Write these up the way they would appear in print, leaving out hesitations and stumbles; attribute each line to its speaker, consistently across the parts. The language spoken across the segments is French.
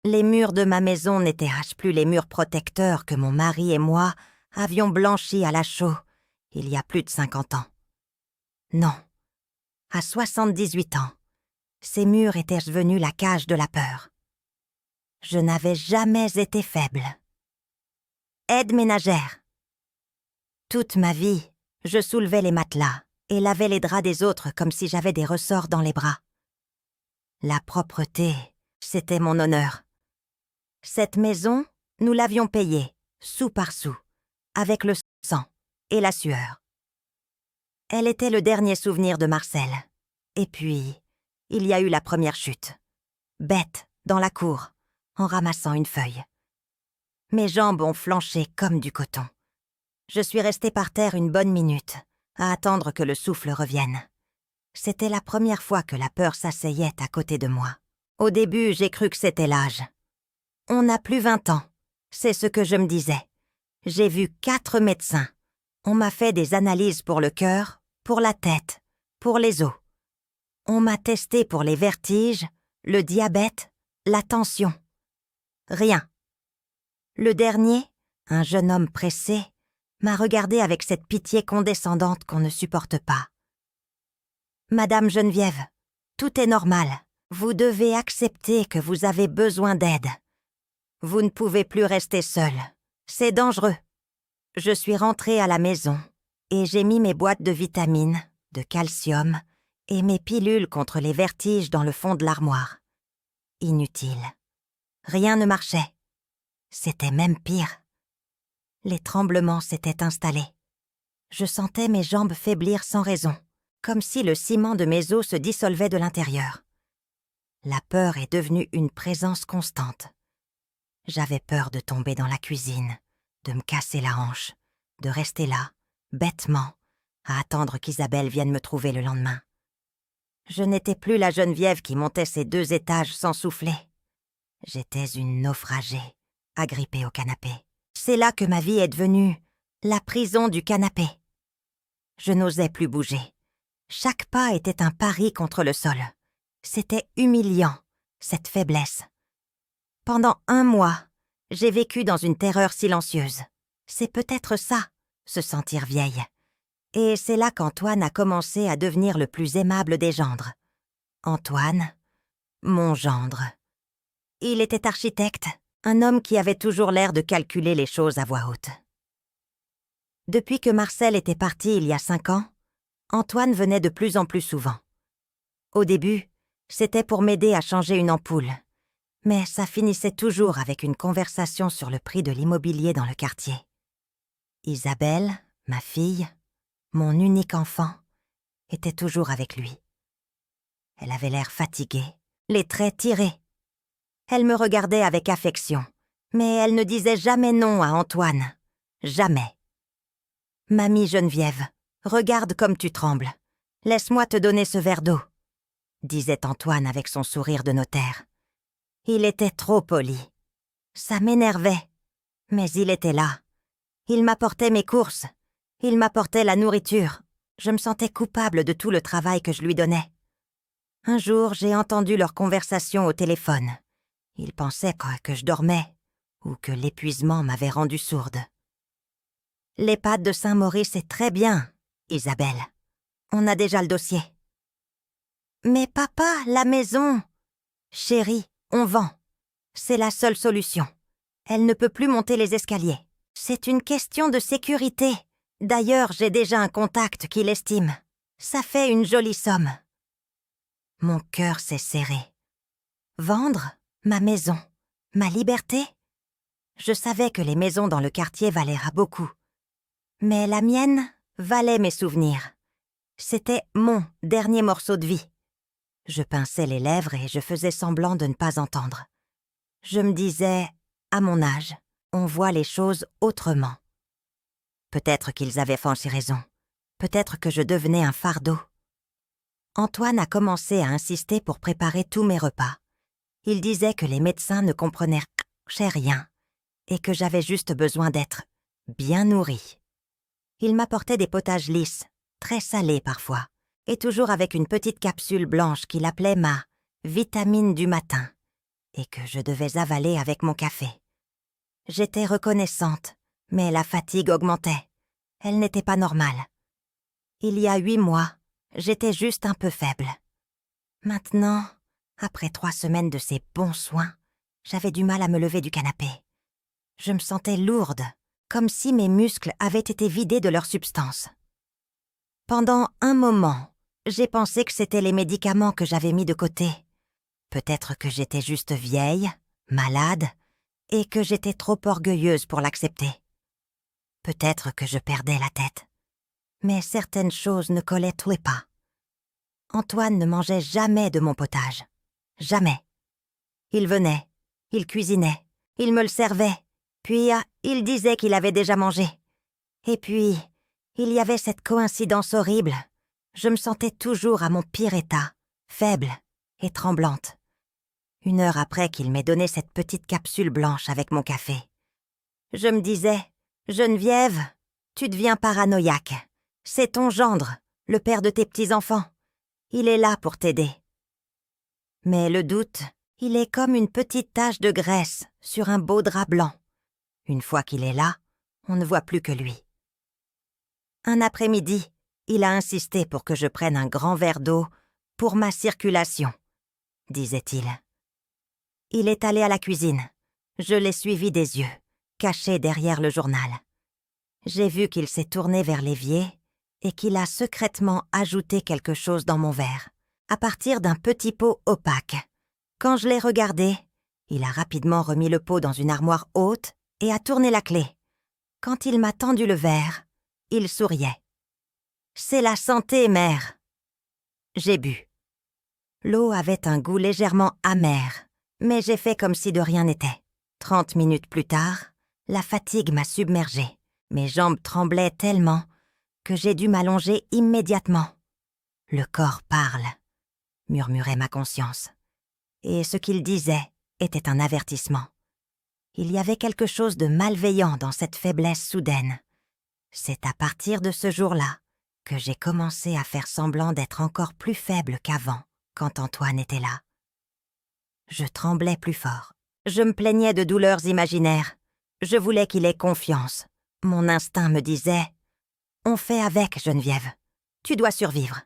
Speaker 1: Les murs de ma maison n'étaient plus les murs protecteurs que mon mari et moi avions blanchis à la chaux il y a plus de 50 ans. Non, à 78 ans, ces murs étaient devenus la cage de la peur. Je n'avais jamais été faible. Aide ménagère. Toute ma vie, je soulevais les matelas et lavais les draps des autres comme si j'avais des ressorts dans les bras. La propreté, c'était mon honneur. Cette maison, nous l'avions payée, sou par sou, avec le sang et la sueur. Elle était le dernier souvenir de Marcel. Et puis, il y a eu la première chute. Bête, dans la cour, en ramassant une feuille. Mes jambes ont flanché comme du coton. Je suis restée par terre une bonne minute, à attendre que le souffle revienne. C'était la première fois que la peur s'asseyait à côté de moi. Au début, j'ai cru que c'était l'âge. On n'a plus 20 ans, c'est ce que je me disais. J'ai vu 4 médecins. On m'a fait des analyses pour le cœur, pour la tête, pour les os. On m'a testé pour les vertiges, le diabète, la tension. Rien. Le dernier, un jeune homme pressé, m'a regardé avec cette pitié condescendante qu'on ne supporte pas. « Madame Geneviève, tout est normal. Vous devez accepter que vous avez besoin d'aide. Vous ne pouvez plus rester seule. C'est dangereux. » Je suis rentrée à la maison et j'ai mis mes boîtes de vitamines, de calcium et mes pilules contre les vertiges dans le fond de l'armoire. Inutile. Rien ne marchait. C'était même pire. Les tremblements s'étaient installés. Je sentais mes jambes faiblir sans raison, comme si le ciment de mes os se dissolvait de l'intérieur. La peur est devenue une présence constante. J'avais peur de tomber dans la cuisine, de me casser la hanche, de rester là, bêtement, à attendre qu'Isabelle vienne me trouver le lendemain. Je n'étais plus la Geneviève qui montait ses 2 étages sans souffler. J'étais une naufragée, agrippée au canapé. C'est là que ma vie est devenue la prison du canapé. Je n'osais plus bouger. Chaque pas était un pari contre le sol. C'était humiliant, cette faiblesse. Pendant 1 mois, j'ai vécu dans une terreur silencieuse. C'est peut-être ça, se sentir vieille. Et c'est là qu'Antoine a commencé à devenir le plus aimable des gendres. Antoine, mon gendre. Il était architecte, un homme qui avait toujours l'air de calculer les choses à voix haute. Depuis que Marcel était parti il y a 5 ans, Antoine venait de plus en plus souvent. Au début, c'était pour m'aider à changer une ampoule, mais ça finissait toujours avec une conversation sur le prix de l'immobilier dans le quartier. Isabelle, ma fille, mon unique enfant, était toujours avec lui. Elle avait l'air fatiguée, les traits tirés. Elle me regardait avec affection, mais elle ne disait jamais non à Antoine. Jamais. « Mamie Geneviève, regarde comme tu trembles. Laisse-moi te donner ce verre d'eau, » disait Antoine avec son sourire de notaire. Il était trop poli. Ça m'énervait, mais il était là. Il m'apportait mes courses. Il m'apportait la nourriture. Je me sentais coupable de tout le travail que je lui donnais. Un jour, j'ai entendu leur conversation au téléphone. Ils pensaient que je dormais ou que l'épuisement m'avait rendue sourde. « L'EHPAD de Saint-Maurice est très bien, Isabelle. On a déjà le dossier. »« Mais papa, la maison... »« Chérie, on vend. C'est la seule solution. Elle ne peut plus monter les escaliers. C'est une question de sécurité. D'ailleurs, j'ai déjà un contact qui l'estime. Ça fait une jolie somme. » Mon cœur s'est serré. Vendre ma maison, ma liberté? Je savais que les maisons dans le quartier valaient beaucoup. Mais la mienne valait mes souvenirs. C'était mon dernier morceau de vie. Je pinçais les lèvres et je faisais semblant de ne pas entendre. Je me disais, à mon âge, on voit les choses autrement. Peut-être qu'ils avaient franchi raison. Peut-être que je devenais un fardeau. Antoine a commencé à insister pour préparer tous mes repas. Il disait que les médecins ne comprenaient rien et que j'avais juste besoin d'être bien nourrie. Il m'apportait des potages lisses, très salés parfois, et toujours avec une petite capsule blanche qu'il appelait ma vitamine du matin, et que je devais avaler avec mon café. J'étais reconnaissante, mais la fatigue augmentait. Elle n'était pas normale. Il y a 8 mois, j'étais juste un peu faible. Maintenant, après 3 semaines de ces bons soins, j'avais du mal à me lever du canapé. Je me sentais lourde, comme si mes muscles avaient été vidés de leur substance. Pendant un moment, j'ai pensé que c'était les médicaments que j'avais mis de côté. Peut-être que j'étais juste vieille, malade, et que j'étais trop orgueilleuse pour l'accepter. Peut-être que je perdais la tête. Mais certaines choses ne collaient pas. Antoine ne mangeait jamais de mon potage. Jamais. Il venait, il cuisinait, il me le servait, puis il disait qu'il avait déjà mangé. Et puis, il y avait cette coïncidence horrible. Je me sentais toujours à mon pire état, faible et tremblante. 1 heure après qu'il m'ait donné cette petite capsule blanche avec mon café. Je me disais, « Geneviève, tu deviens paranoïaque. C'est ton gendre, le père de tes petits-enfants. Il est là pour t'aider. » Mais le doute, il est comme une petite tache de graisse sur un beau drap blanc. Une fois qu'il est là, on ne voit plus que lui. Un après-midi, il a insisté pour que je prenne un grand verre d'eau pour ma circulation, disait-il. Il est allé à la cuisine. Je l'ai suivi des yeux, caché derrière le journal. J'ai vu qu'il s'est tourné vers l'évier et qu'il a secrètement ajouté quelque chose dans mon verre, à partir d'un petit pot opaque. Quand je l'ai regardé, il a rapidement remis le pot dans une armoire haute et a tourné la clé. Quand il m'a tendu le verre, il souriait. « C'est la santé, mère !» J'ai bu. L'eau avait un goût légèrement amer, mais j'ai fait comme si de rien n'était. 30 minutes plus tard, la fatigue m'a submergée. Mes jambes tremblaient tellement que j'ai dû m'allonger immédiatement. « Le corps parle », murmurait ma conscience. Et ce qu'il disait était un avertissement. Il y avait quelque chose de malveillant dans cette faiblesse soudaine. C'est à partir de ce jour-là que j'ai commencé à faire semblant d'être encore plus faible qu'avant, quand Antoine était là. Je tremblais plus fort. Je me plaignais de douleurs imaginaires. Je voulais qu'il ait confiance. Mon instinct me disait « On fait avec, Geneviève. Tu dois survivre. »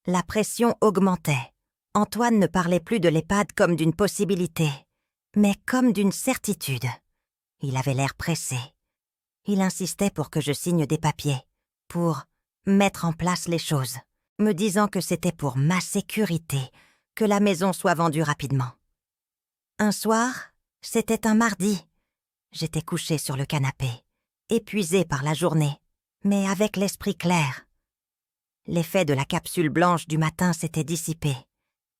Speaker 1: La pression augmentait. Antoine ne parlait plus de l'EHPAD comme d'une possibilité, mais comme d'une certitude. Il avait l'air pressé. Il insistait pour que je signe des papiers, pour mettre en place les choses, me disant que c'était pour ma sécurité que la maison soit vendue rapidement. Un soir, c'était un mardi. J'étais couchée sur le canapé, épuisée par la journée, mais avec l'esprit clair. L'effet de la capsule blanche du matin s'était dissipé,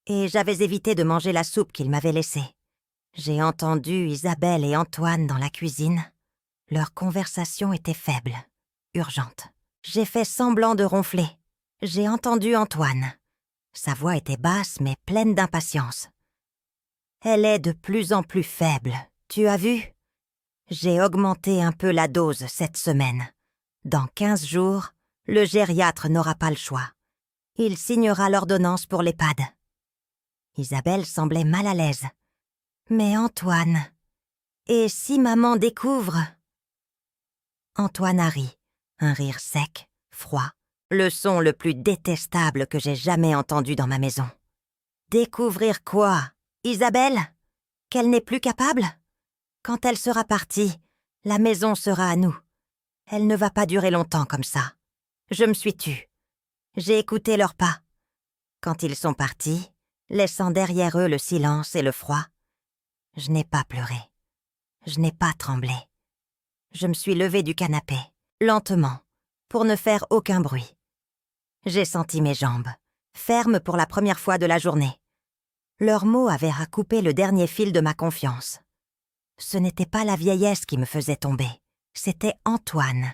Speaker 1: et j'avais évité de manger la soupe qu'il m'avait laissée. J'ai entendu Isabelle et Antoine dans la cuisine. Leur conversation était faible, urgente. J'ai fait semblant de ronfler. J'ai entendu Antoine. Sa voix était basse mais pleine d'impatience. « Elle est de plus en plus faible, tu as vu ? J'ai augmenté un peu la dose cette semaine. Dans 15 jours, le gériatre n'aura pas le choix. Il signera l'ordonnance pour l'EHPAD. » Isabelle semblait mal à l'aise. « Mais Antoine, et si maman découvre ?» Antoine a ri, un rire sec, froid, le son le plus détestable que j'ai jamais entendu dans ma maison. « Découvrir quoi, Isabelle ? Qu'elle n'est plus capable ? Quand elle sera partie, la maison sera à nous. Elle ne va pas durer longtemps comme ça. Je me suis tue. J'ai écouté leurs pas. Quand ils sont partis, laissant derrière eux le silence et le froid, je n'ai pas pleuré. Je n'ai pas tremblé. Je me suis levée du canapé, lentement, pour ne faire aucun bruit. J'ai senti mes jambes, fermes pour la première fois de la journée. Leurs mots avaient recoupé le dernier fil de ma confiance. Ce n'était pas la vieillesse qui me faisait tomber, c'était Antoine.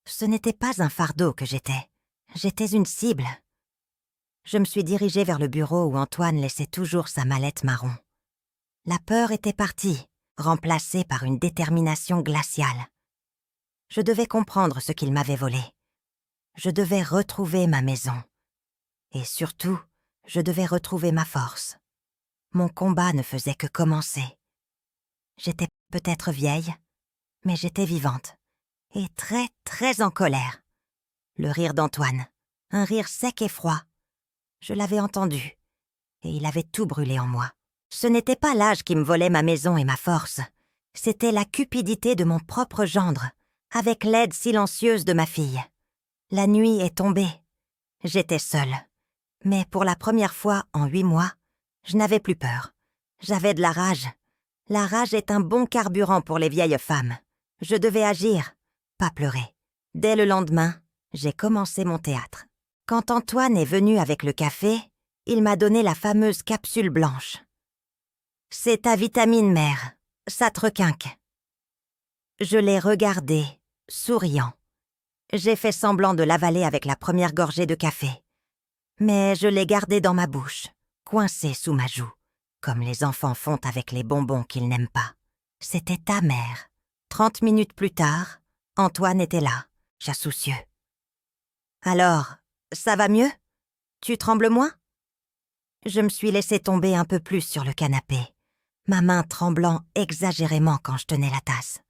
Speaker 1: Ce n'était pas un fardeau que j'étais. J'étais une cible. Je me suis dirigée vers le bureau où Antoine laissait toujours sa mallette marron. La peur était partie, remplacée par une détermination glaciale. Je devais comprendre ce qu'il m'avait volé. Je devais retrouver ma maison. Et surtout, je devais retrouver ma force. Mon combat ne faisait que commencer. J'étais peut-être vieille, mais j'étais vivante. Et très, très en colère. Le rire d'Antoine, un rire sec et froid. Je l'avais entendu, et il avait tout brûlé en moi. Ce n'était pas l'âge qui me volait ma maison et ma force. C'était la cupidité de mon propre gendre, avec l'aide silencieuse de ma fille. La nuit est tombée. J'étais seule. Mais pour la première fois en 8 mois, je n'avais plus peur. J'avais de la rage. La rage est un bon carburant pour les vieilles femmes. Je devais agir, pas pleurer. Dès le lendemain, j'ai commencé mon théâtre. Quand Antoine est venu avec le café, il m'a donné la fameuse capsule blanche. « C'est ta vitamine, mère. Ça te requinque. » Je l'ai regardé, souriant. J'ai fait semblant de l'avaler avec la première gorgée de café. Mais je l'ai gardé dans ma bouche, coincé sous ma joue, comme les enfants font avec les bonbons qu'ils n'aiment pas. C'était ta mère. 30 minutes plus tard, Antoine était là, soucieux. « Alors, ça va mieux? Tu trembles moins ?» Je me suis laissé tomber un peu plus sur le canapé, ma main tremblant exagérément quand je tenais la tasse.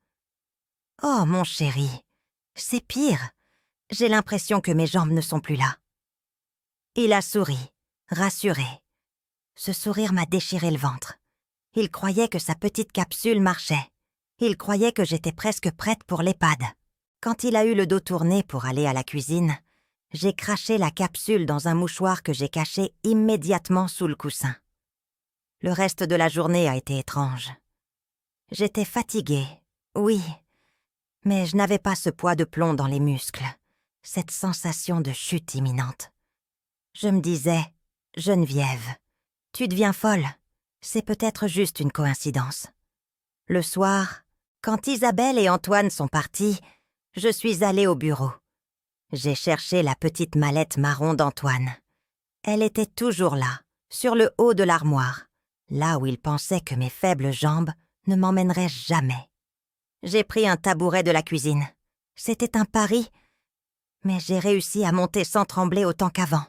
Speaker 1: « Oh, mon chéri, c'est pire. J'ai l'impression que mes jambes ne sont plus là. » Il a souri, rassuré. Ce sourire m'a déchiré le ventre. Il croyait que sa petite capsule marchait. Il croyait que j'étais presque prête pour l'EHPAD. Quand il a eu le dos tourné pour aller à la cuisine, j'ai craché la capsule dans un mouchoir que j'ai caché immédiatement sous le coussin. Le reste de la journée a été étrange. J'étais fatiguée, oui, mais je n'avais pas ce poids de plomb dans les muscles, cette sensation de chute imminente. Je me disais, « Geneviève, tu deviens folle. C'est peut-être juste une coïncidence. » Le soir, quand Isabelle et Antoine sont partis, je suis allée au bureau. J'ai cherché la petite mallette marron d'Antoine. Elle était toujours là, sur le haut de l'armoire, là où il pensait que mes faibles jambes ne m'emmèneraient jamais. J'ai pris un tabouret de la cuisine. C'était un pari, mais j'ai réussi à monter sans trembler autant qu'avant.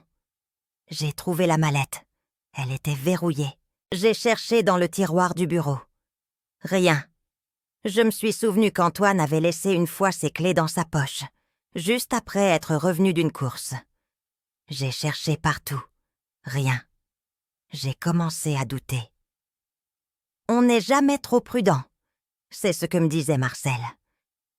Speaker 1: J'ai trouvé la mallette. Elle était verrouillée. J'ai cherché dans le tiroir du bureau. Rien. Je me suis souvenu qu'Antoine avait laissé une fois ses clés dans sa poche, juste après être revenu d'une course. J'ai cherché partout. Rien. J'ai commencé à douter. On n'est jamais trop prudent, c'est ce que me disait Marcel.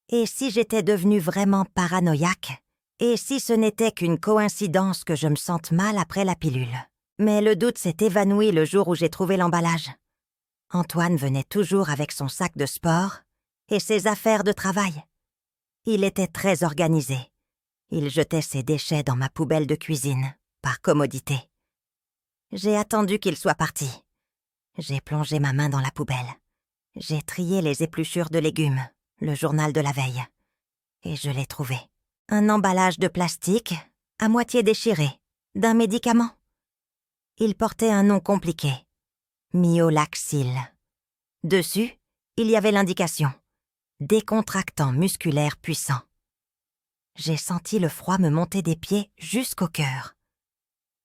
Speaker 1: Et si j'étais devenue vraiment paranoïaque? Et si ce n'était qu'une coïncidence que je me sente mal après la pilule? Mais le doute s'est évanoui le jour où j'ai trouvé l'emballage. Antoine venait toujours avec son sac de sport et ses affaires de travail. Il était très organisé. Il jetait ses déchets dans ma poubelle de cuisine, par commodité. J'ai attendu qu'il soit parti. J'ai plongé ma main dans la poubelle. J'ai trié les épluchures de légumes, le journal de la veille. Et je l'ai trouvé. Un emballage de plastique, à moitié déchiré, d'un médicament. Il portait un nom compliqué. Myolaxil. Dessus, il y avait l'indication. Décontractant musculaire puissant. J'ai senti le froid me monter des pieds jusqu'au cœur.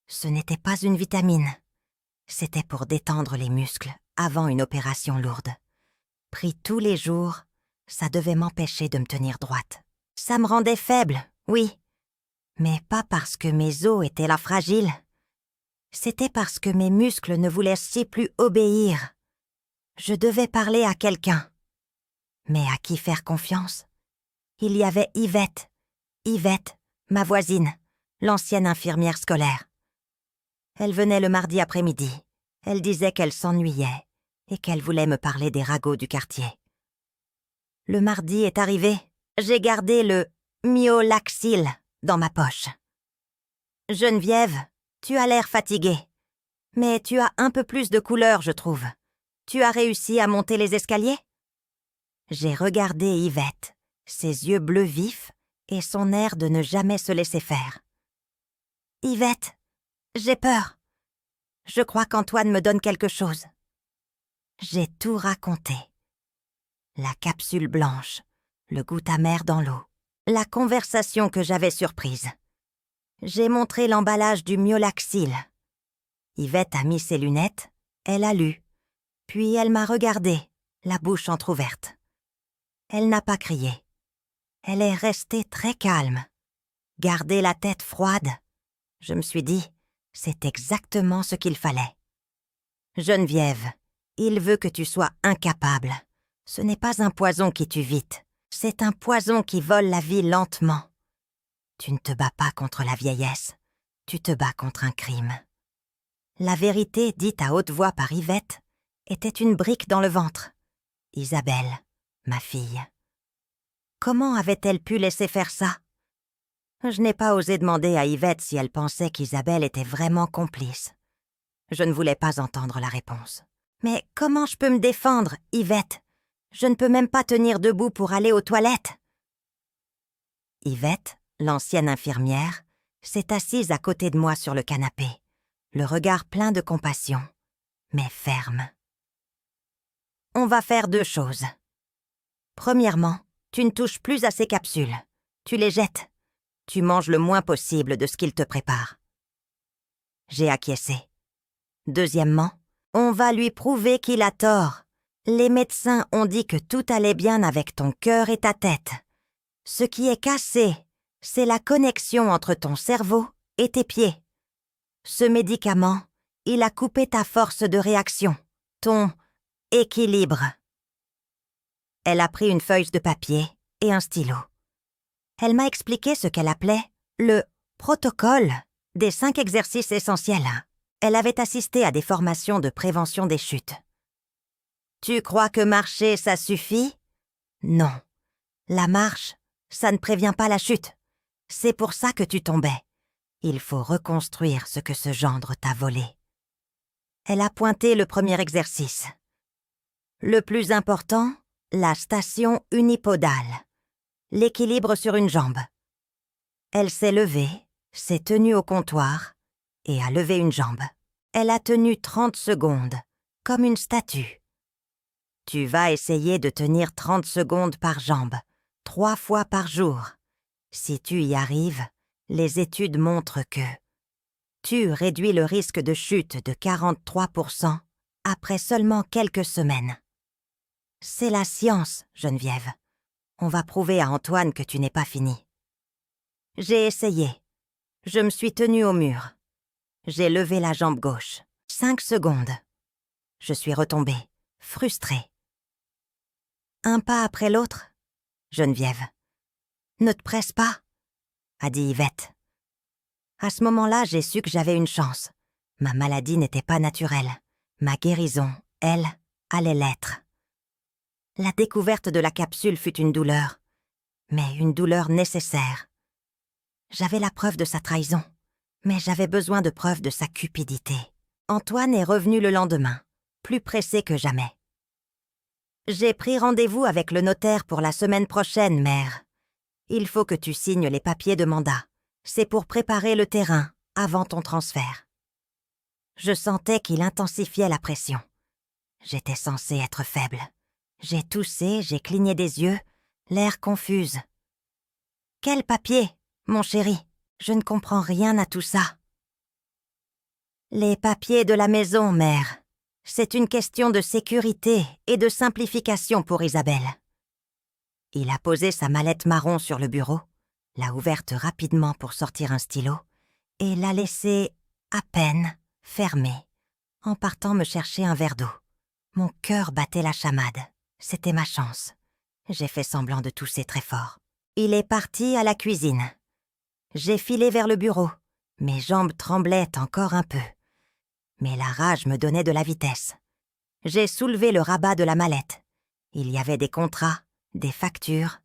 Speaker 1: Ce n'était pas une vitamine. C'était pour détendre les muscles avant une opération lourde. Pris tous les jours, ça devait m'empêcher de me tenir droite. Ça me rendait faible, oui. Mais pas parce que mes os étaient là fragiles. C'était parce que mes muscles ne voulaient si plus obéir. Je devais parler à quelqu'un. Mais à qui faire confiance? Il y avait Yvette. Yvette, ma voisine, l'ancienne infirmière scolaire. Elle venait le mardi après-midi. Elle disait qu'elle s'ennuyait et qu'elle voulait me parler des ragots du quartier. Le mardi est arrivé. J'ai gardé le Myolaxil dans ma poche. « Geneviève, tu as l'air fatiguée. Mais tu as un peu plus de couleur, je trouve. Tu as réussi à monter les escaliers ?» J'ai regardé Yvette, ses yeux bleus vifs et son air de ne jamais se laisser faire. « Yvette, j'ai peur. Je crois qu'Antoine me donne quelque chose. » J'ai tout raconté. La capsule blanche, le goût amer dans l'eau, la conversation que j'avais surprise. J'ai montré l'emballage du Myolaxil. Yvette a mis ses lunettes, elle a lu, puis elle m'a regardée, la bouche entr'ouverte. Elle n'a pas crié. Elle est restée très calme, gardé la tête froide. Je me suis dit, c'est exactement ce qu'il fallait. Geneviève, il veut que tu sois incapable. Ce n'est pas un poison qui tue vite, c'est un poison qui vole la vie lentement. Tu ne te bats pas contre la vieillesse, tu te bats contre un crime. La vérité dite à haute voix par Yvette était une brique dans le ventre. Isabelle, ma fille. Comment avait-elle pu laisser faire ça? Je n'ai pas osé demander à Yvette si elle pensait qu'Isabelle était vraiment complice. Je ne voulais pas entendre la réponse. Mais comment je peux me défendre, Yvette? Je ne peux même pas tenir debout pour aller aux toilettes. Yvette, l'ancienne infirmière, s'est assise à côté de moi sur le canapé, le regard plein de compassion, mais ferme. On va faire 2 choses. Premièrement, tu ne touches plus à ces capsules. Tu les jettes. Tu manges le moins possible de ce qu'ils te préparent. J'ai acquiescé. Deuxièmement, on va lui prouver qu'il a tort. Les médecins ont dit que tout allait bien avec ton cœur et ta tête. Ce qui est cassé, c'est la connexion entre ton cerveau et tes pieds. Ce médicament, il a coupé ta force de réaction, ton équilibre. Elle a pris une feuille de papier et un stylo. Elle m'a expliqué ce qu'elle appelait le protocole des 5 exercices essentiels. Elle avait assisté à des formations de prévention des chutes. Tu crois que marcher, ça suffit? Non. La marche, ça ne prévient pas la chute. C'est pour ça que tu tombais. Il faut reconstruire ce que ce gendre t'a volé. Elle a pointé le premier exercice. Le plus important, la station unipodale. L'équilibre sur une jambe. Elle s'est levée, s'est tenue au comptoir et a levé une jambe. Elle a tenu 30 secondes, comme une statue. Tu vas essayer de tenir 30 secondes par jambe, 3 fois par jour. Si tu y arrives, les études montrent que tu réduis le risque de chute de 43% après seulement quelques semaines. C'est la science, Geneviève. On va prouver à Antoine que tu n'es pas fini. J'ai essayé. Je me suis tenue au mur. J'ai levé la jambe gauche. 5 secondes. Je suis retombée, frustrée. Un pas après l'autre. Geneviève. Ne te presse pas, a dit Yvette. À ce moment-là, j'ai su que j'avais une chance. Ma maladie n'était pas naturelle. Ma guérison, elle, allait l'être. La découverte de la capsule fut une douleur, mais une douleur nécessaire. J'avais la preuve de sa trahison, mais j'avais besoin de preuves de sa cupidité. Antoine est revenu le lendemain, plus pressé que jamais. J'ai pris rendez-vous avec le notaire pour la semaine prochaine, mère. Il faut que tu signes les papiers de mandat. C'est pour préparer le terrain avant ton transfert. Je sentais qu'il intensifiait la pression. J'étais censée être faible. J'ai toussé, j'ai cligné des yeux, l'air confuse. « Quel papier, mon chéri? Je ne comprends rien à tout ça. »« Les papiers de la maison, mère. C'est une question de sécurité et de simplification pour Isabelle. » Il a posé sa mallette marron sur le bureau, l'a ouverte rapidement pour sortir un stylo et l'a laissée à peine fermée en partant me chercher un verre d'eau. Mon cœur battait la chamade. C'était ma chance. J'ai fait semblant de tousser très fort. Il est parti à la cuisine. J'ai filé vers le bureau. Mes jambes tremblaient encore un peu. Mais la rage me donnait de la vitesse. J'ai soulevé le rabat de la mallette. Il y avait des contrats, des factures,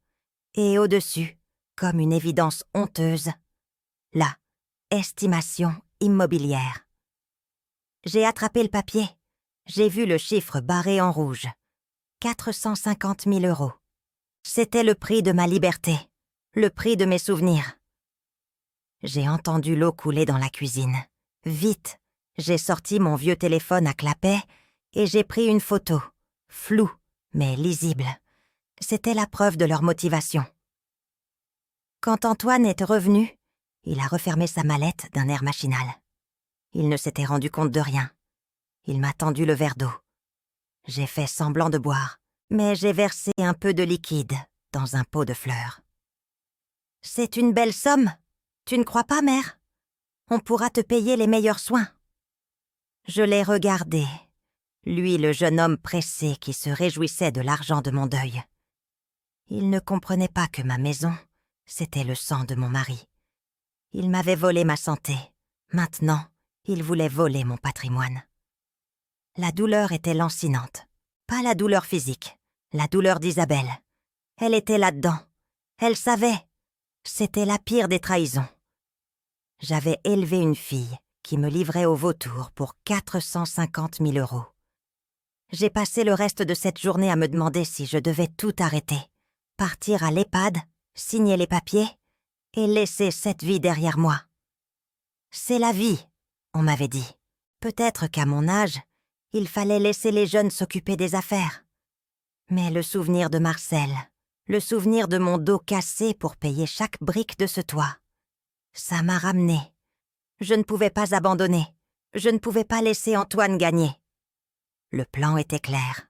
Speaker 1: et au-dessus, comme une évidence honteuse, la estimation immobilière. J'ai attrapé le papier. J'ai vu le chiffre barré en rouge. 450 000 €. C'était le prix de ma liberté, le prix de mes souvenirs. J'ai entendu l'eau couler dans la cuisine. Vite, j'ai sorti mon vieux téléphone à clapet et j'ai pris une photo, floue mais lisible. C'était la preuve de leur motivation. Quand Antoine est revenu, il a refermé sa mallette d'un air machinal. Il ne s'était rendu compte de rien. Il m'a tendu le verre d'eau. J'ai fait semblant de boire. mais j'ai versé un peu de liquide dans un pot de fleurs. « C'est une belle somme, tu ne crois pas, mère? On pourra te payer les meilleurs soins. » Je l'ai regardé, lui le jeune homme pressé qui se réjouissait de l'argent de mon deuil. Il ne comprenait pas que ma maison, c'était le sang de mon mari. Il m'avait volé ma santé. Maintenant, il voulait voler mon patrimoine. La douleur était lancinante. Pas la douleur physique, la douleur d'Isabelle. Elle était là-dedans. Elle savait. C'était la pire des trahisons. J'avais élevé une fille qui me livrait au vautour pour 450 000 €. J'ai passé le reste de cette journée à me demander si je devais tout arrêter. Partir à l'EHPAD, signer les papiers et laisser cette vie derrière moi. C'est la vie, on m'avait dit. Peut-être qu'à mon âge, il fallait laisser les jeunes s'occuper des affaires. Mais le souvenir de Marcel, le souvenir de mon dos cassé pour payer chaque brique de ce toit, ça m'a ramené. Je ne pouvais pas abandonner. Je ne pouvais pas laisser Antoine gagner. Le plan était clair.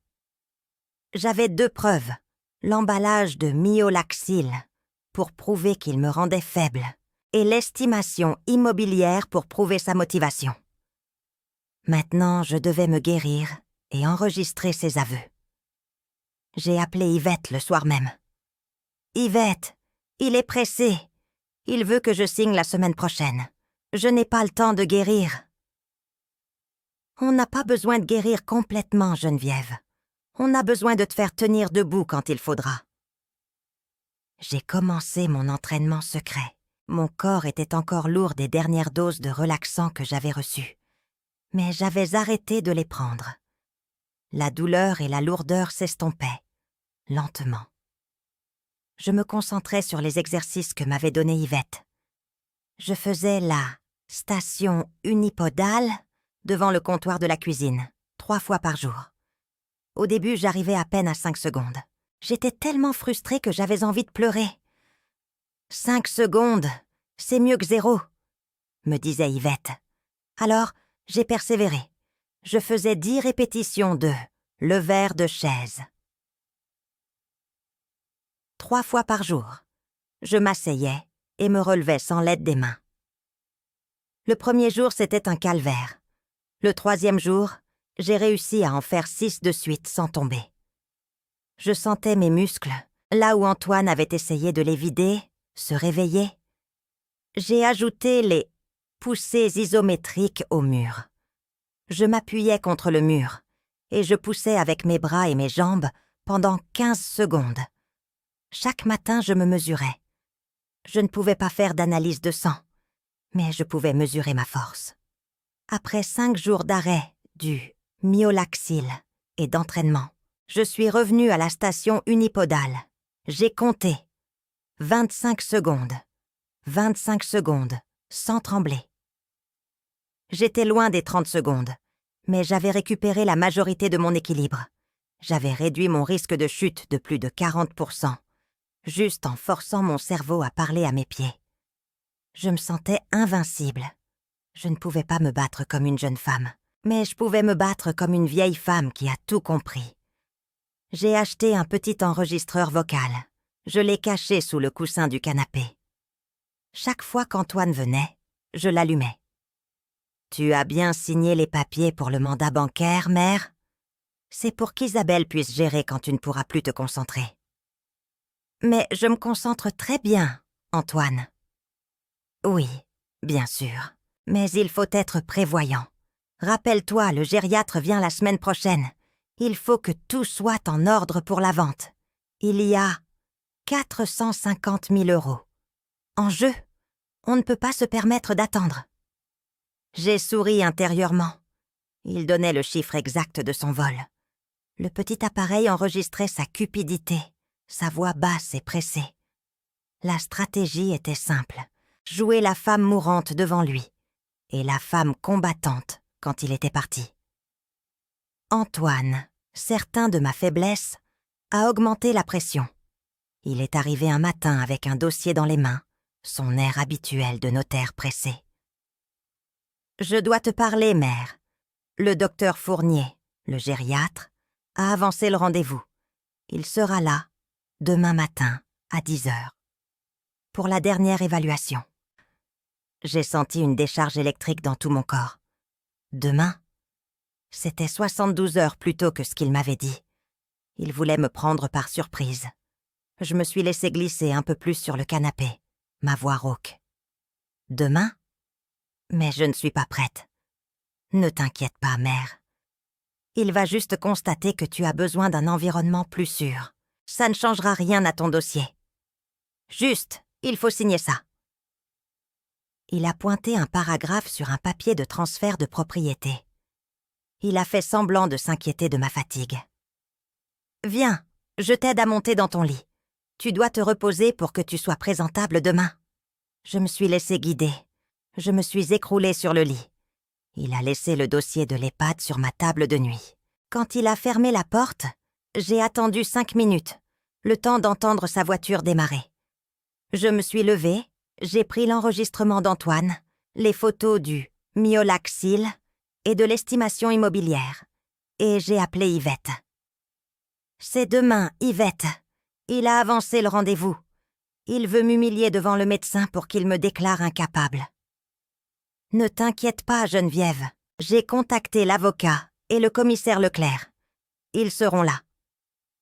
Speaker 1: J'avais 2 preuves. L'emballage de Myolaxil pour prouver qu'il me rendait faible et l'estimation immobilière pour prouver sa motivation. Maintenant, je devais me guérir et enregistrer ses aveux. J'ai appelé Yvette le soir même. « Yvette, il est pressé. Il veut que je signe la semaine prochaine. Je n'ai pas le temps de guérir. » On n'a pas besoin de guérir complètement, Geneviève. On a besoin de te faire tenir debout quand il faudra. J'ai commencé mon entraînement secret. Mon corps était encore lourd des dernières doses de relaxants que j'avais reçues. Mais j'avais arrêté de les prendre. La douleur et la lourdeur s'estompaient, lentement. Je me concentrais sur les exercices que m'avait donnés Yvette. Je faisais la station unipodale devant le comptoir de la cuisine, 3 fois par jour. Au début, j'arrivais à peine à 5 secondes. J'étais tellement frustrée que j'avais envie de pleurer. « 5 secondes, c'est mieux que 0, me disait Yvette. Alors, j'ai persévéré. Je faisais 10 répétitions de levers de chaise. 3 fois par jour. Je m'asseyais et me relevais sans l'aide des mains. Le premier jour, c'était un calvaire. Le 3e jour, j'ai réussi à en faire 6 de suite sans tomber. Je sentais mes muscles, là où Antoine avait essayé de les vider, se réveiller. J'ai ajouté les poussées isométriques au mur. Je m'appuyais contre le mur et je poussais avec mes bras et mes jambes pendant 15 secondes. Chaque matin, je me mesurais. Je ne pouvais pas faire d'analyse de sang, mais je pouvais mesurer ma force. Après 5 jours d'arrêt, du Myolaxil et d'entraînement, je suis revenue à la station unipodale. J'ai compté 25 secondes. 25 secondes, sans trembler. J'étais loin des 30 secondes, mais j'avais récupéré la majorité de mon équilibre. J'avais réduit mon risque de chute de plus de 40%, juste en forçant mon cerveau à parler à mes pieds. Je me sentais invincible. Je ne pouvais pas me battre comme une jeune femme, mais je pouvais me battre comme une vieille femme qui a tout compris. J'ai acheté un petit enregistreur vocal. Je l'ai caché sous le coussin du canapé. Chaque fois qu'Antoine venait, je l'allumais. « Tu as bien signé les papiers pour le mandat bancaire, mère? C'est pour qu'Isabelle puisse gérer quand tu ne pourras plus te concentrer. » « Mais je me concentre très bien, Antoine. »« Oui, bien sûr, mais il faut être prévoyant. Rappelle-toi, le gériatre vient la semaine prochaine. Il faut que tout soit en ordre pour la vente. Il y a 450 000 € en jeu. On ne peut pas se permettre d'attendre. » J'ai souri intérieurement. Il donnait le chiffre exact de son vol. Le petit appareil enregistrait sa cupidité, sa voix basse et pressée. La stratégie était simple. Jouer la femme mourante devant lui et la femme combattante quand il était parti. Antoine, certain de ma faiblesse, a augmenté la pression. Il est arrivé un matin avec un dossier dans les mains, son air habituel de notaire pressé. « Je dois te parler, mère. Le docteur Fournier, le gériatre, a avancé le rendez-vous. Il sera là, demain matin, à 10h, pour la dernière évaluation. J'ai senti une décharge électrique dans tout mon corps. Demain? C'était 72 heures plus tôt que ce qu'il m'avait dit. Il voulait me prendre par surprise. Je me suis laissé glisser un peu plus sur le canapé, ma voix rauque. Demain? Mais je ne suis pas prête. Ne t'inquiète pas, mère. Il va juste constater que tu as besoin d'un environnement plus sûr. Ça ne changera rien à ton dossier. Juste, il faut signer ça. Il a pointé un paragraphe sur un papier de transfert de propriété. Il a fait semblant de s'inquiéter de ma fatigue. Viens, je t'aide à monter dans ton lit. Tu dois te reposer pour que tu sois présentable demain. Je me suis laissé guider. Je me suis écroulée sur le lit. Il a laissé le dossier de l'EHPAD sur ma table de nuit. Quand il a fermé la porte, j'ai attendu 5 minutes, le temps d'entendre sa voiture démarrer. Je me suis levée, j'ai pris l'enregistrement d'Antoine, les photos du Myolaxil et de l'estimation immobilière, et j'ai appelé Yvette. C'est demain, Yvette. Il a avancé le rendez-vous. Il veut m'humilier devant le médecin pour qu'il me déclare incapable. Ne t'inquiète pas, Geneviève. J'ai contacté l'avocat et le commissaire Leclerc. Ils seront là.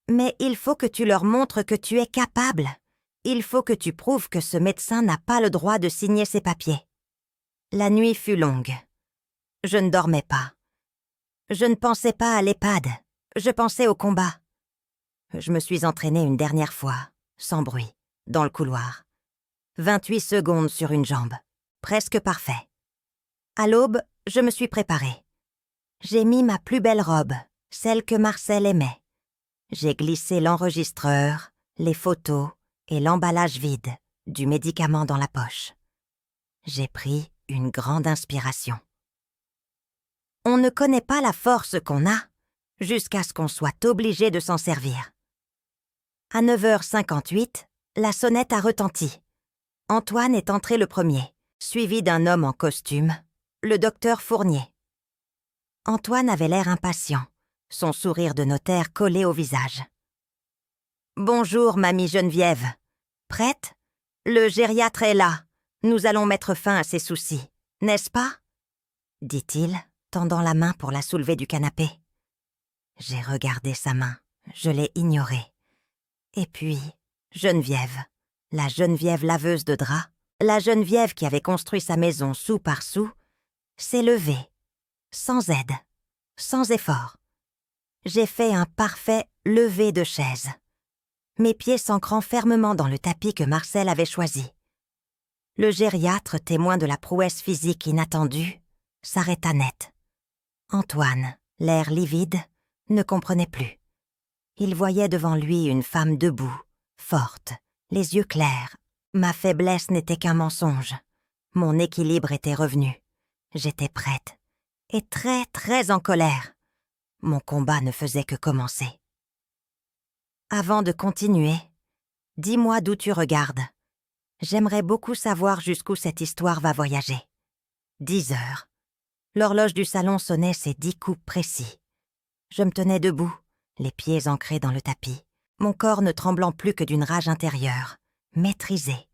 Speaker 1: Mais il faut que tu leur montres que tu es capable. Il faut que tu prouves que ce médecin n'a pas le droit de signer ses papiers. La nuit fut longue. Je ne dormais pas. Je ne pensais pas à l'EHPAD. Je pensais au combat. Je me suis entraînée une dernière fois, sans bruit, dans le couloir. 28 secondes sur une jambe. Presque parfait. À l'aube, je me suis préparée. J'ai mis ma plus belle robe, celle que Marcel aimait. J'ai glissé l'enregistreur, les photos et l'emballage vide du médicament dans la poche. J'ai pris une grande inspiration. On ne connaît pas la force qu'on a jusqu'à ce qu'on soit obligé de s'en servir. À 9h58, la sonnette a retenti. Antoine est entré le premier, suivi d'un homme en costume, le docteur Fournier. Antoine avait l'air impatient, son sourire de notaire collé au visage. « Bonjour, mamie Geneviève. Prête? Le gériatre est là. Nous allons mettre fin à ses soucis, n'est-ce pas ?» dit-il, tendant la main pour la soulever du canapé. J'ai regardé sa main, je l'ai ignorée. Et puis, Geneviève, la Geneviève laveuse de draps, la Geneviève qui avait construit sa maison sou par sou, s'est levée, sans aide, sans effort. J'ai fait un parfait lever de chaise. Mes pieds s'ancrant fermement dans le tapis que Marcel avait choisi. Le gériatre, témoin de la prouesse physique inattendue, s'arrêta net. Antoine, l'air livide, ne comprenait plus. Il voyait devant lui une femme debout, forte, les yeux clairs. Ma faiblesse n'était qu'un mensonge. Mon équilibre était revenu. J'étais prête. Et très, très en colère. Mon combat ne faisait que commencer. Avant de continuer, dis-moi d'où tu regardes. J'aimerais beaucoup savoir jusqu'où cette histoire va voyager. 10 heures. L'horloge du salon sonnait ses 10 coups précis. Je me tenais debout, les pieds ancrés dans le tapis, mon corps ne tremblant plus que d'une rage intérieure, maîtrisée.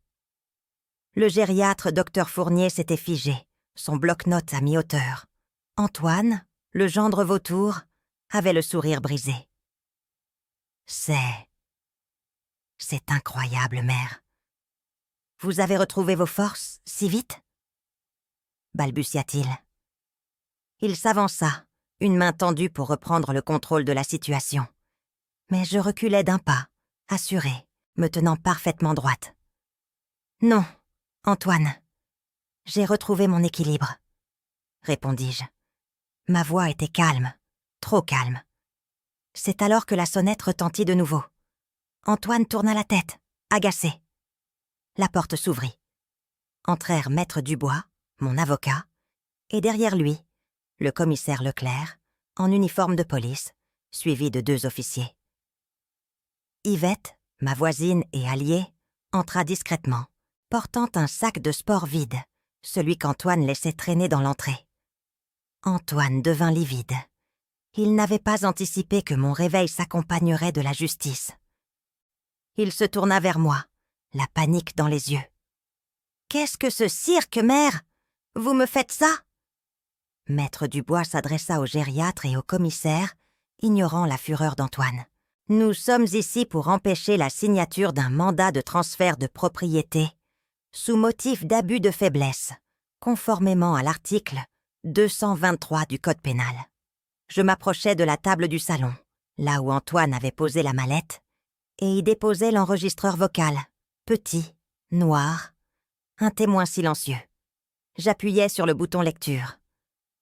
Speaker 1: Le gériatre Dr Fournier s'était figé, son bloc-notes à mi-hauteur. Antoine, le gendre vautour, avait le sourire brisé. C'est incroyable, mère. Vous avez retrouvé vos forces si vite? Balbutia-t-il. Il s'avança, une main tendue pour reprendre le contrôle de la situation. Mais je reculais d'un pas, assurée, me tenant parfaitement droite. Non, Antoine, j'ai retrouvé mon équilibre, répondis-je. Ma voix était calme, trop calme. C'est alors que la sonnette retentit de nouveau. Antoine tourna la tête, agacé. La porte s'ouvrit. Entrèrent Maître Dubois, mon avocat, et derrière lui, le commissaire Leclerc, en uniforme de police, suivi de 2 officiers. Yvette, ma voisine et alliée, entra discrètement, portant un sac de sport vide, celui qu'Antoine laissait traîner dans l'entrée. Antoine devint livide. Il n'avait pas anticipé que mon réveil s'accompagnerait de la justice. Il se tourna vers moi, la panique dans les yeux. « Qu'est-ce que ce cirque, mère? Vous me faites ça ?» Maître Dubois s'adressa au gériatre et au commissaire, ignorant la fureur d'Antoine. « Nous sommes ici pour empêcher la signature d'un mandat de transfert de propriété sous motif d'abus de faiblesse, conformément à l'article 223 du Code pénal. » Je m'approchai de la table du salon, là où Antoine avait posé la mallette, et y déposait l'enregistreur vocal, petit, noir, un témoin silencieux. J'appuyai sur le bouton lecture.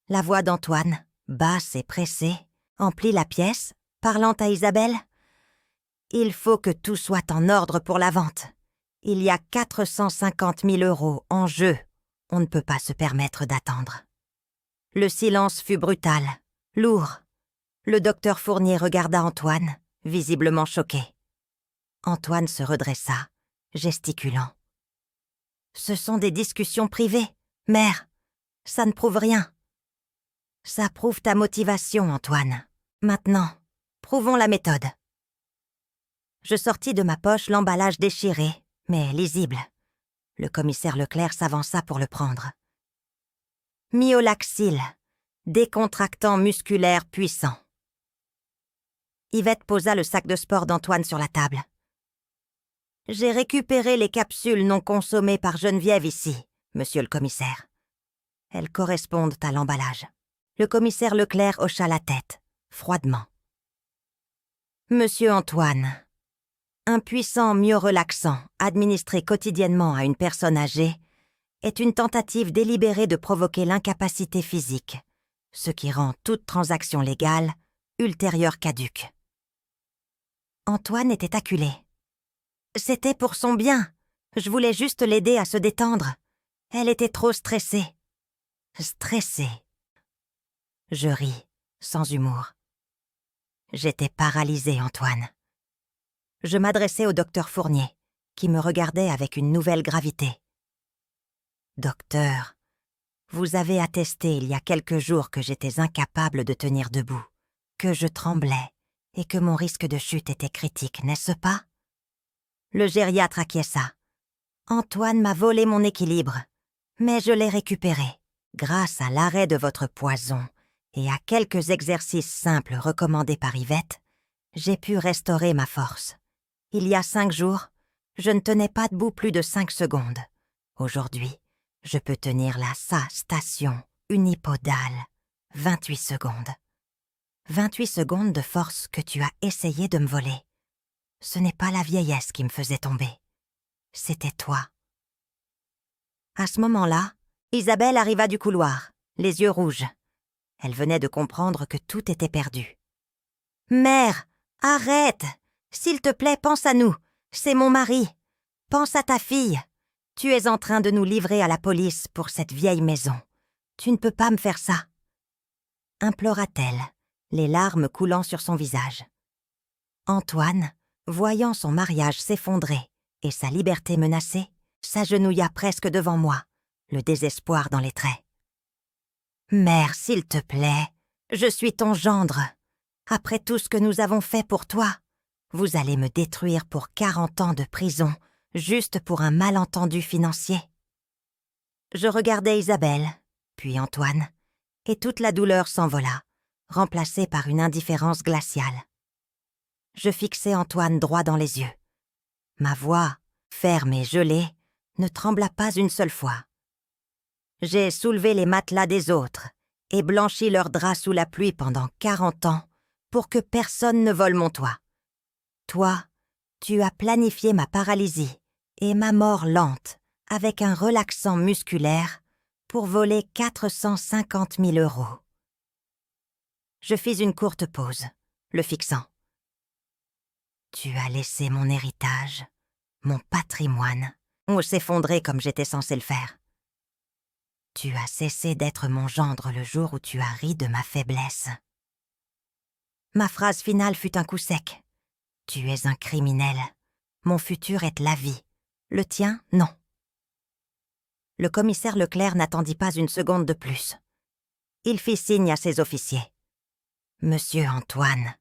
Speaker 1: La voix d'Antoine, basse et pressée, emplit la pièce, parlant à Isabelle. « Il faut que tout soit en ordre pour la vente. Il y a 450 000 € en jeu. On ne peut pas se permettre d'attendre. » Le silence fut brutal, lourd. Le docteur Fournier regarda Antoine, visiblement choqué. Antoine se redressa, gesticulant. « Ce sont des discussions privées, mère. Ça ne prouve rien. »« Ça prouve ta motivation, Antoine. Maintenant, prouvons la méthode. » Je sortis de ma poche l'emballage déchiré, mais lisible. Le commissaire Leclerc s'avança pour le prendre. « Myolaxile, décontractant musculaire puissant. » Yvette posa le sac de sport d'Antoine sur la table. « J'ai récupéré les capsules non consommées par Geneviève ici, monsieur le commissaire. Elles correspondent à l'emballage. » Le commissaire Leclerc hocha la tête, froidement. « Monsieur Antoine, un puissant myorelaxant administré quotidiennement à une personne âgée est une tentative délibérée de provoquer l'incapacité physique, ce qui rend toute transaction légale ultérieure caduque. » Antoine était acculé. « C'était pour son bien. Je voulais juste l'aider à se détendre. Elle était trop stressée. » « Stressée. » Je ris, sans humour. J'étais paralysée, Antoine. Je m'adressai au docteur Fournier, qui me regardait avec une nouvelle gravité. « Docteur, vous avez attesté il y a quelques jours que j'étais incapable de tenir debout, que je tremblais et que mon risque de chute était critique, n'est-ce pas ?» Le gériatre acquiesça. « Antoine m'a volé mon équilibre, mais je l'ai récupéré. Grâce à l'arrêt de votre poison et à quelques exercices simples recommandés par Yvette, j'ai pu restaurer ma force. Il y a 5 jours, je ne tenais pas debout plus de 5 secondes. Aujourd'hui, je peux tenir la station unipodale 28 secondes. 28 secondes de force que tu as essayé de me voler. Ce n'est pas la vieillesse qui me faisait tomber. C'était toi. » À ce moment-là, Isabelle arriva du couloir, les yeux rouges. Elle venait de comprendre que tout était perdu. « Mère, arrête! S'il te plaît, pense à nous. C'est mon mari. Pense à ta fille. Tu es en train de nous livrer à la police pour cette vieille maison. Tu ne peux pas me faire ça. » implora-t-elle, les larmes coulant sur son visage. Antoine, voyant son mariage s'effondrer et sa liberté menacée, s'agenouilla presque devant moi, le désespoir dans les traits. « Mère, s'il te plaît, je suis ton gendre. Après tout ce que nous avons fait pour toi, vous allez me détruire pour 40 ans de prison, juste pour un malentendu financier. » Je regardai Isabelle, puis Antoine, et toute la douleur s'envola, remplacée par une indifférence glaciale. Je fixai Antoine droit dans les yeux. Ma voix, ferme et gelée, ne trembla pas une seule fois. J'ai soulevé les matelas des autres et blanchi leurs draps sous la pluie pendant 40 ans pour que personne ne vole mon toit. Toi, tu as planifié ma paralysie et ma mort lente avec un relaxant musculaire pour voler 450 000 €. Je fis une courte pause, le fixant. Tu as laissé mon héritage, mon patrimoine, s'effondrer comme j'étais censé le faire. Tu as cessé d'être mon gendre le jour où tu as ri de ma faiblesse. Ma phrase finale fut un coup sec. Tu es un criminel. Mon futur est la vie. Le tien, non. Le commissaire Leclerc n'attendit pas une seconde de plus. Il fit signe à ses officiers. Monsieur Antoine,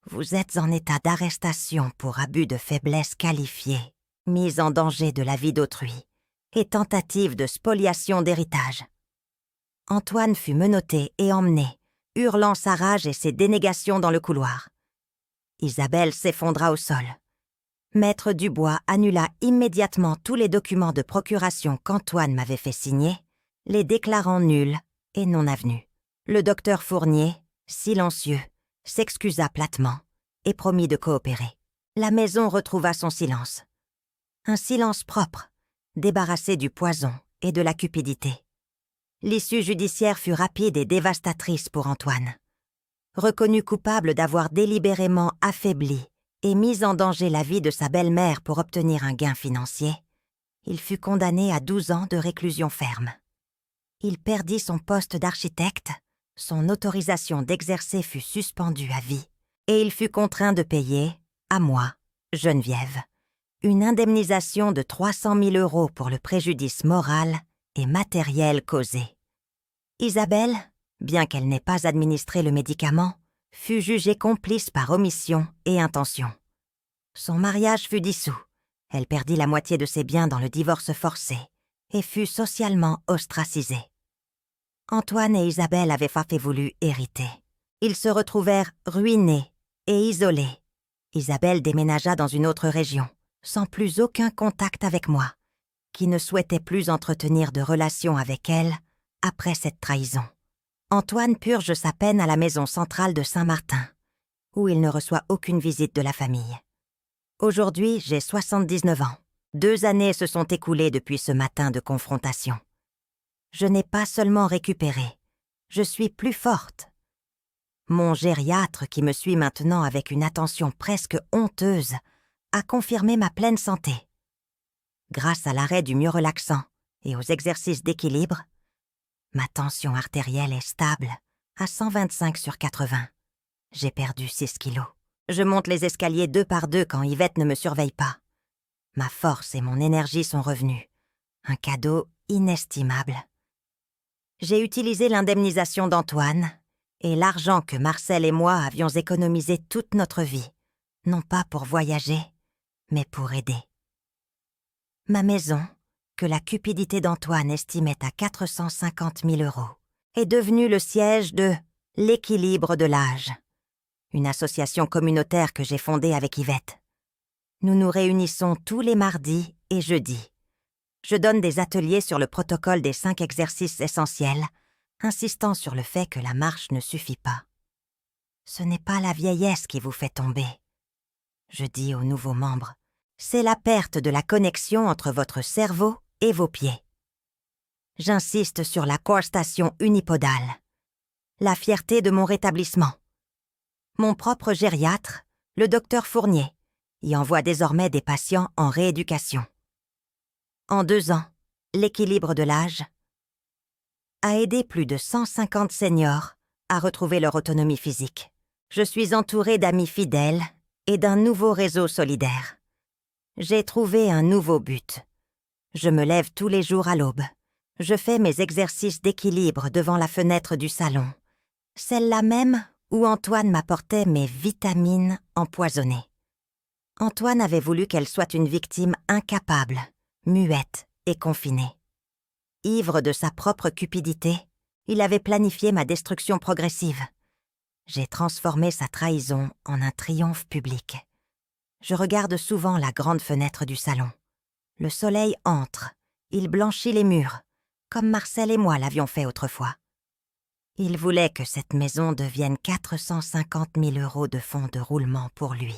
Speaker 1: vous êtes en état d'arrestation pour abus de faiblesse qualifié, mise en danger de la vie d'autrui et tentative de spoliation d'héritage. » Antoine fut menotté et emmené, hurlant sa rage et ses dénégations dans le couloir. Isabelle s'effondra au sol. Maître Dubois annula immédiatement tous les documents de procuration qu'Antoine m'avait fait signer, les déclarant nuls et non avenus. Le docteur Fournier, silencieux, s'excusa platement et promit de coopérer. La maison retrouva son silence. Un silence propre, débarrassé du poison et de la cupidité. L'issue judiciaire fut rapide et dévastatrice pour Antoine. Reconnu coupable d'avoir délibérément affaibli et mis en danger la vie de sa belle-mère pour obtenir un gain financier, il fut condamné à 12 ans de réclusion ferme. Il perdit son poste d'architecte, son autorisation d'exercer fut suspendue à vie, et il fut contraint de payer, à moi, Geneviève, une indemnisation de 300 000 € pour le préjudice moral et matériel causé. Isabelle, bien qu'elle n'ait pas administré le médicament, fut jugée complice par omission et intention. Son mariage fut dissous, elle perdit la moitié de ses biens dans le divorce forcé et fut socialement ostracisée. Antoine et Isabelle avaient fort et voulu hériter. Ils se retrouvèrent ruinés et isolés. Isabelle déménagea dans une autre région, sans plus aucun contact avec moi, qui ne souhaitait plus entretenir de relations avec elle après cette trahison. Antoine purge sa peine à la maison centrale de Saint-Martin, où il ne reçoit aucune visite de la famille. Aujourd'hui, j'ai 79 ans. 2 années se sont écoulées depuis ce matin de confrontation. Je n'ai pas seulement récupéré, je suis plus forte. Mon gériatre, qui me suit maintenant avec une attention presque honteuse, a confirmé ma pleine santé. Grâce à l'arrêt du myorelaxant et aux exercices d'équilibre, ma tension artérielle est stable, à 125/80. J'ai perdu 6 kilos. Je monte les escaliers 2 par 2 quand Yvette ne me surveille pas. Ma force et mon énergie sont revenues. Un cadeau inestimable. J'ai utilisé l'indemnisation d'Antoine et l'argent que Marcel et moi avions économisé toute notre vie, non pas pour voyager, mais pour aider. Ma maison, que la cupidité d'Antoine estimait à 450 000 €, est devenue le siège de l'Équilibre de l'âge, une association communautaire que j'ai fondée avec Yvette. Nous nous réunissons tous les mardis et jeudis. Je donne des ateliers sur le protocole des 5 exercices essentiels, insistant sur le fait que la marche ne suffit pas. Ce n'est pas la vieillesse qui vous fait tomber. Je dis aux nouveaux membres, c'est la perte de la connexion entre votre cerveau et vos pieds. J'insiste sur la coartation unipodale, la fierté de mon rétablissement. Mon propre gériatre, le docteur Fournier, y envoie désormais des patients en rééducation. En 2 ans, l'Équilibre de l'âge a aidé plus de 150 seniors à retrouver leur autonomie physique. Je suis entourée d'amis fidèles et d'un nouveau réseau solidaire. J'ai trouvé un nouveau but. Je me lève tous les jours à l'aube. Je fais mes exercices d'équilibre devant la fenêtre du salon, celle-là même où Antoine m'apportait mes vitamines empoisonnées. Antoine avait voulu qu'elle soit une victime incapable, muette et confinée. Ivre de sa propre cupidité, il avait planifié ma destruction progressive. J'ai transformé sa trahison en un triomphe public. Je regarde souvent la grande fenêtre du salon. Le soleil entre, il blanchit les murs, comme Marcel et moi l'avions fait autrefois. Il voulait que cette maison devienne 450 000 € de fonds de roulement pour lui,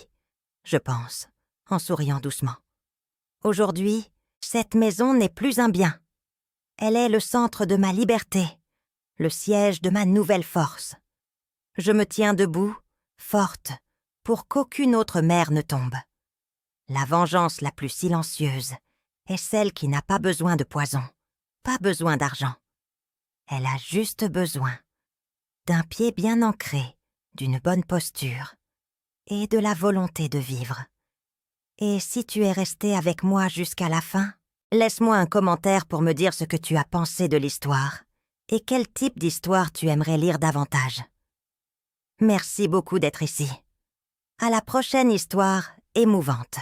Speaker 1: je pense, en souriant doucement. Aujourd'hui, cette maison n'est plus un bien. Elle est le centre de ma liberté, le siège de ma nouvelle force. Je me tiens debout, forte, pour qu'aucune autre mère ne tombe. La vengeance la plus silencieuse est celle qui n'a pas besoin de poison, pas besoin d'argent. Elle a juste besoin d'un pied bien ancré, d'une bonne posture et de la volonté de vivre. Et si tu es resté avec moi jusqu'à la fin, laisse-moi un commentaire pour me dire ce que tu as pensé de l'histoire et quel type d'histoire tu aimerais lire davantage. Merci beaucoup d'être ici. À la prochaine histoire émouvante.